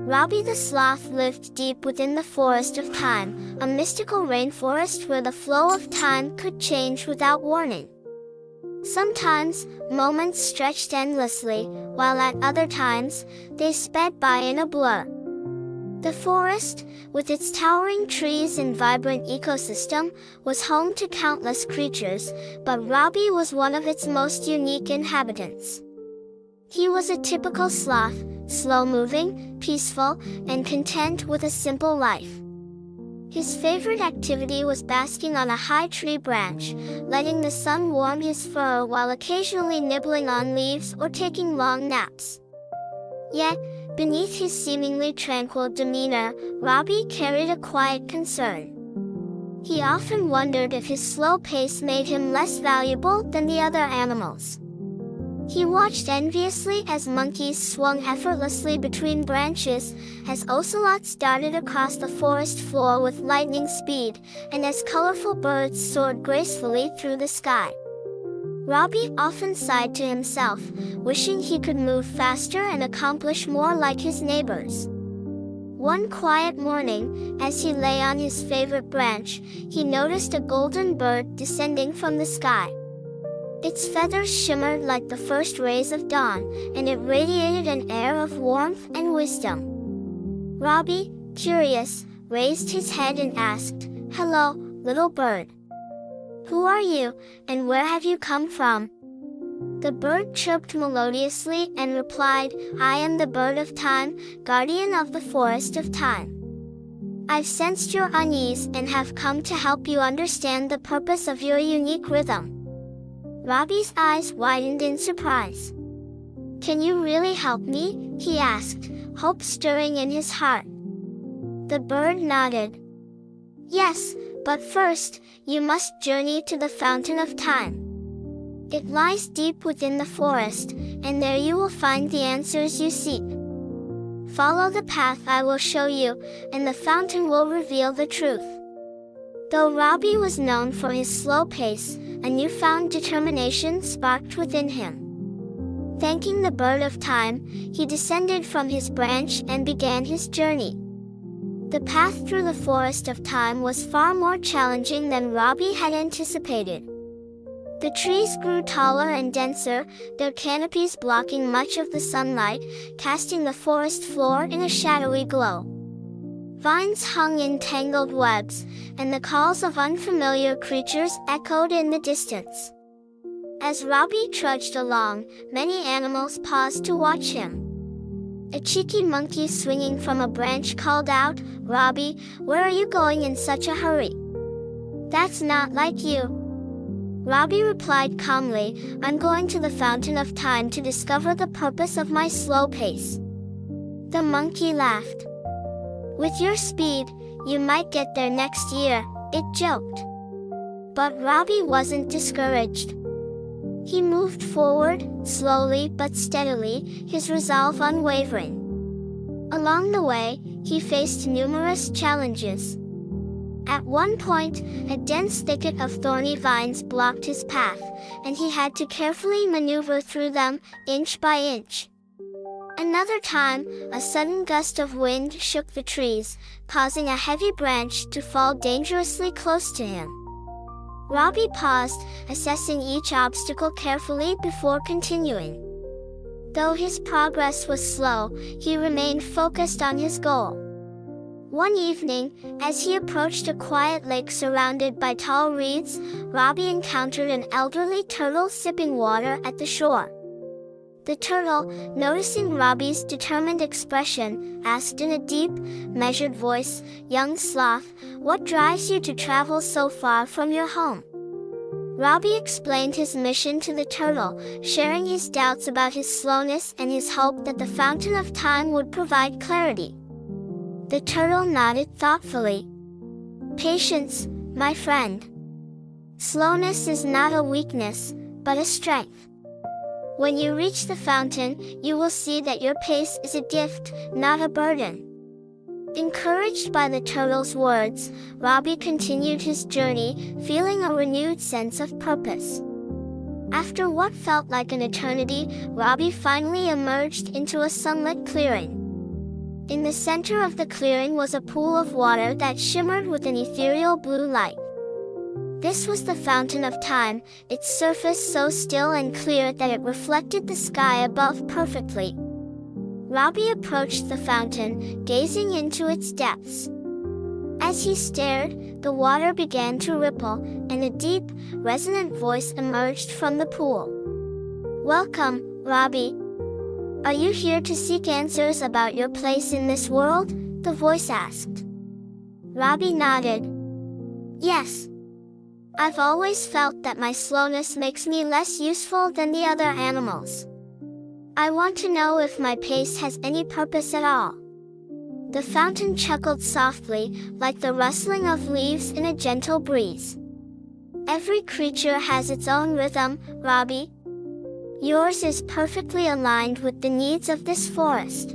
Robbie the sloth lived deep within the forest of time, a mystical rainforest where the flow of time could change without warning. Sometimes, moments stretched endlessly, while at other times, they sped by in a blur. The forest, with its towering trees and vibrant ecosystem, was home to countless creatures, but Robbie was one of its most unique inhabitants. He was a typical sloth, slow-moving, peaceful, and content with a simple life. His favorite activity was basking on a high tree branch, letting the sun warm his fur while occasionally nibbling on leaves or taking long naps. Yet, beneath his seemingly tranquil demeanor, Robbie carried a quiet concern. He often wondered if his slow pace made him less valuable than the other animals. He watched enviously as monkeys swung effortlessly between branches, as ocelots darted across the forest floor with lightning speed, and as colorful birds soared gracefully through the sky. Robbie often sighed to himself, wishing he could move faster and accomplish more like his neighbors. One quiet morning, as he lay on his favorite branch, he noticed a golden bird descending from the sky. Its feathers shimmered like the first rays of dawn, and it radiated an air of warmth and wisdom. Robbie, curious, raised his head and asked, "Hello, little bird. Who are you, and where have you come from?" The bird chirped melodiously and replied, "I am the bird of time, guardian of the forest of time. I've sensed your unease and have come to help you understand the purpose of your unique rhythm." Robbie's eyes widened in surprise. "Can you really help me?" he asked, hope stirring in his heart. The bird nodded. "Yes, but first, you must journey to the Fountain of Time. It lies deep within the forest, and there you will find the answers you seek. Follow the path I will show you, and the fountain will reveal the truth." Though Robbie was known for his slow pace, a newfound determination sparked within him. Thanking the bird of time, he descended from his branch and began his journey. The path through the forest of time was far more challenging than Robbie had anticipated. The trees grew taller and denser, their canopies blocking much of the sunlight, casting the forest floor in a shadowy glow. Vines hung in tangled webs, and the calls of unfamiliar creatures echoed in the distance. As Robbie trudged along, many animals paused to watch him. A cheeky monkey swinging from a branch called out, "Robbie, where are you going in such a hurry? That's not like you." Robbie replied calmly, "I'm going to the Fountain of Time to discover the purpose of my slow pace." The monkey laughed. "With your speed, you might get there next year," it joked. But Robbie wasn't discouraged. He moved forward, slowly but steadily, his resolve unwavering. Along the way, he faced numerous challenges. At one point, a dense thicket of thorny vines blocked his path, and he had to carefully maneuver through them, inch by inch. Another time, a sudden gust of wind shook the trees, causing a heavy branch to fall dangerously close to him. Robbie paused, assessing each obstacle carefully before continuing. Though his progress was slow, he remained focused on his goal. One evening, as he approached a quiet lake surrounded by tall reeds, Robbie encountered an elderly turtle sipping water at the shore. The turtle, noticing Robbie's determined expression, asked in a deep, measured voice, "Young sloth, what drives you to travel so far from your home?" Robbie explained his mission to the turtle, sharing his doubts about his slowness and his hope that the Fountain of Time would provide clarity. The turtle nodded thoughtfully. "Patience, my friend. Slowness is not a weakness, but a strength. When you reach the fountain, you will see that your pace is a gift, not a burden." Encouraged by the turtle's words, Robbie continued his journey, feeling a renewed sense of purpose. After what felt like an eternity, Robbie finally emerged into a sunlit clearing. In the center of the clearing was a pool of water that shimmered with an ethereal blue light. This was the fountain of time, its surface so still and clear that it reflected the sky above perfectly. Robbie approached the fountain, gazing into its depths. As he stared, the water began to ripple, and a deep, resonant voice emerged from the pool. "Welcome, Robbie. Are you here to seek answers about your place in this world?" the voice asked. Robbie nodded. "Yes. I've always felt that my slowness makes me less useful than the other animals. I want to know if my pace has any purpose at all." The fountain chuckled softly, like the rustling of leaves in a gentle breeze. "Every creature has its own rhythm, Robbie. Yours is perfectly aligned with the needs of this forest."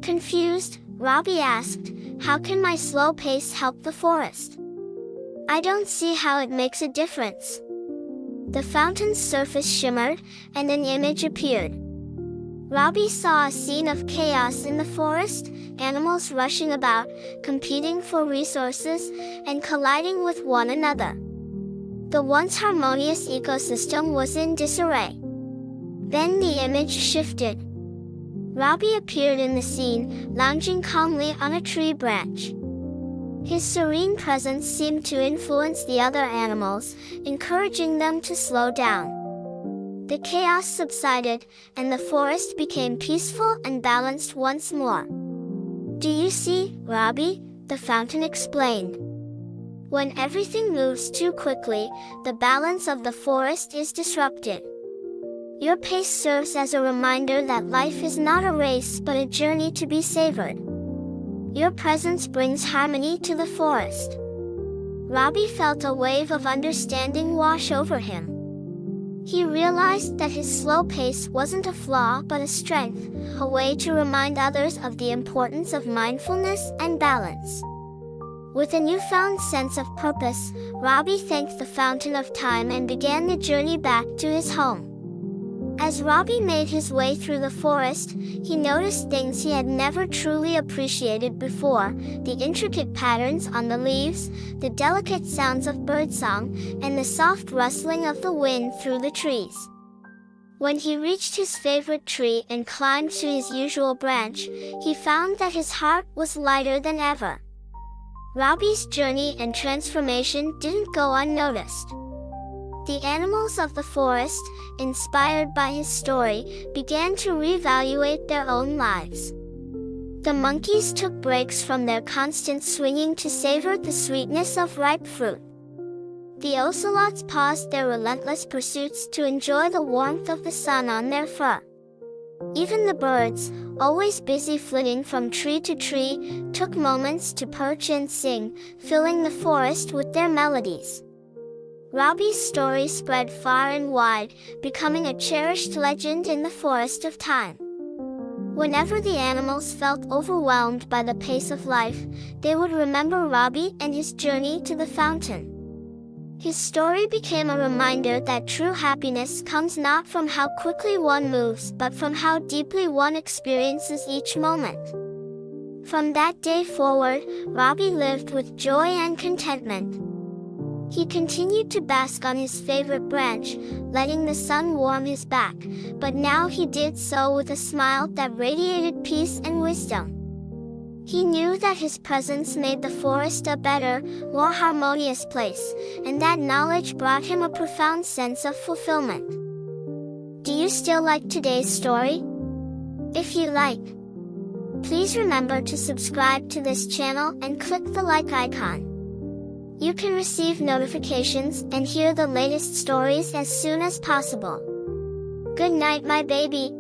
Confused, Robbie asked, "How can my slow pace help the forest? I don't see how it makes a difference." The fountain's surface shimmered, and an image appeared. Robbie saw a scene of chaos in the forest, animals rushing about, competing for resources, and colliding with one another. The once harmonious ecosystem was in disarray. Then the image shifted. Robbie appeared in the scene, lounging calmly on a tree branch. His serene presence seemed to influence the other animals, encouraging them to slow down. The chaos subsided, and the forest became peaceful and balanced once more. "Do you see, Robbie?" the fountain explained. "When everything moves too quickly, the balance of the forest is disrupted. Your pace serves as a reminder that life is not a race but a journey to be savored. Your presence brings harmony to the forest." Robbie felt a wave of understanding wash over him. He realized that his slow pace wasn't a flaw but a strength, a way to remind others of the importance of mindfulness and balance. With a newfound sense of purpose, Robbie thanked the Fountain of Time and began the journey back to his home. As Robbie made his way through the forest, he noticed things he had never truly appreciated before: the intricate patterns on the leaves, the delicate sounds of birdsong, and the soft rustling of the wind through the trees. When he reached his favorite tree and climbed to his usual branch, he found that his heart was lighter than ever. Robbie's journey and transformation didn't go unnoticed. The animals of the forest, inspired by his story, began to reevaluate their own lives. The monkeys took breaks from their constant swinging to savor the sweetness of ripe fruit. The ocelots paused their relentless pursuits to enjoy the warmth of the sun on their fur. Even the birds, always busy flitting from tree to tree, took moments to perch and sing, filling the forest with their melodies. Robbie's story spread far and wide, becoming a cherished legend in the forest of time. Whenever the animals felt overwhelmed by the pace of life, they would remember Robbie and his journey to the fountain. His story became a reminder that true happiness comes not from how quickly one moves but from how deeply one experiences each moment. From that day forward, Robbie lived with joy and contentment. He continued to bask on his favorite branch, letting the sun warm his back, but now he did so with a smile that radiated peace and wisdom. He knew that his presence made the forest a better, more harmonious place, and that knowledge brought him a profound sense of fulfillment. Do you still like today's story? If you like, please remember to subscribe to this channel and click the like icon. You can receive notifications and hear the latest stories as soon as possible. Good night, my baby.